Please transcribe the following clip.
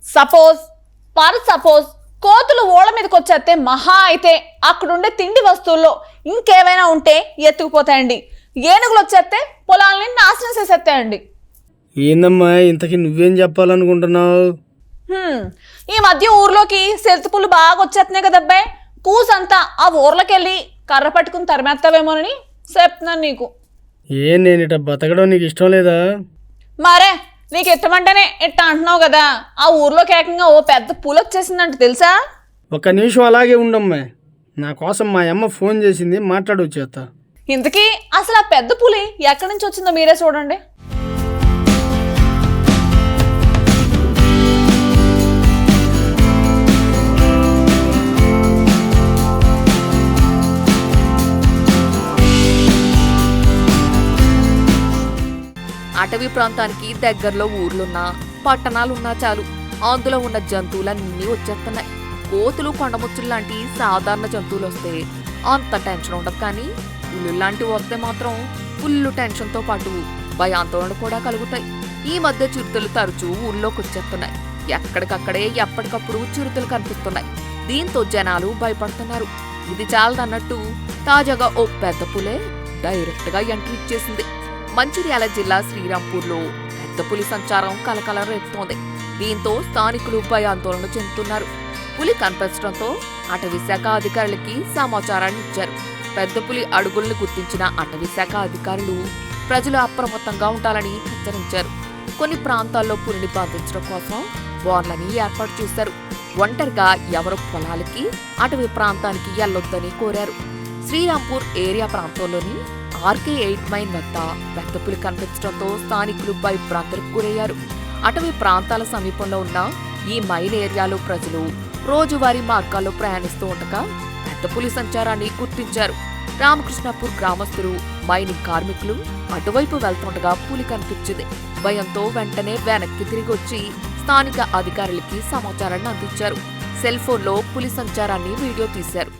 Suppose suppose కోతులు ఓళ్ళ మీదకి వచ్చేస్తే మహా అయితే అక్కడుండే తిండి వస్తువుల్లో ఇంకేమైనా ఉంటే ఎత్తుకుపోతాయండి. ఏనుగులు వచ్చేస్తే పొలాలని నాశనం చేసేస్తాయండి. ఏందమ్మా ఇంతకీ నువ్వేం చెప్పాలనుకుంటున్నావు? ఈ మధ్య ఊర్లోకి సెల్తుపులు బాగా వచ్చేస్తున్నాయి కదబ్బాయి. కూసంతా ఆ ఊర్లోకి వెళ్ళి కర్ర పట్టుకుని తరిమేస్తావేమోనని చెప్తున్నాను నీకు. నేను ఇట బతకడం నీకు ఇష్టం లేదా? మరే నీకు ఇష్టమంటేనే ఇట్ట అంటున్నావు కదా. ఆ ఊర్లోకి ఏకంగా ఓ పెద్ద పూలు వచ్చేసిందంట తెలుసా? ఒక్క నిమిషం అలాగే ఉండమ్మా, నా కోసం మా అమ్మ ఫోన్ చేసింది, మాట్లాడు చేత. ఇంతకీ అసలు ఆ పెద్ద పులి ఎక్కడి నుంచి వచ్చిందో మీరే చూడండి. అటవీ ప్రాంతానికి దగ్గరలో ఊర్లున్నా పట్టణాలున్నా చాలు అందులో ఉన్న జంతువులన్నీ వచ్చేస్తున్నాయి. కోతులు కొండముచ్చులు లాంటి సాధారణ జంతువులు వస్తే అంత టెన్షన్ ఉండదు, కానీ పులులు లాంటివి వస్తే మాత్రం ఫుల్ టెన్షన్తో పాటు భయాందోళన కూడా కలుగుతాయి. ఈ మధ్య చిరుతలు తరచూ ఊళ్ళోకి వచ్చేస్తున్నాయి. ఎక్కడికక్కడే ఎప్పటికప్పుడు చిరుతలు కనిపిస్తున్నాయి. దీంతో జనాలు భయపడుతున్నారు. ఇది చాలదన్నట్టు తాజాగా ఓ పెద్ద పులే డైరెక్ట్ గా ఎంట్రీ ఇచ్చేసింది. మంచిర్యాల జిల్లా శ్రీరాంపూర్లో పెద్ద పులి సంచారం కలకలం రేపుతోంది. దీంతో స్థానికులు భయాందోళన చెందుతున్నారు. పులి కనిపించడంతో అటవీశాఖ అధికారులకి సమాచారాన్ని ఇచ్చారు. పెద్ద పులి అడుగుల్ని గుర్తించిన అటవీశాఖ అధికారులు ప్రజలు అప్రమత్తంగా ఉండాలని హెచ్చరించారు. కొన్ని ప్రాంతాల్లో పులిని బంధించడం కోసం బోర్లని ఏర్పాటు చేశారు. ఒంటరిగా ఎవరు పొలాలకి అటవీ ప్రాంతానికి వెళ్లొద్దని కోరారు. శ్రీరాంపూర్ ఏరియా ప్రాంతంలోని RK8 మైన్ వద్ద పెద్ద పులి కనిపించడంతో స్థానికులు భయభ్రాంతులకు గురయ్యారు. అటవీ ప్రాంతాల సమీపంలో ఉన్న ఈ మైన్ ఏరియాలో ప్రజలు రోజువారీ మార్గాల్లో ప్రయాణిస్తూ ఉండగా పెద్ద పులి సంచారాన్ని గుర్తించారు. రామకృష్ణపూర్ గ్రామస్తులు, మైనింగ్ కార్మికులు అటువైపు వెళ్తుండగా పులి కనిపించింది. భయంతో వెంటనే వెనక్కి తిరిగి వచ్చి స్థానిక అధికారులకి సమాచారాన్ని అందించారు. సెల్ ఫోన్లో పులి సంచారాన్ని వీడియో తీశారు.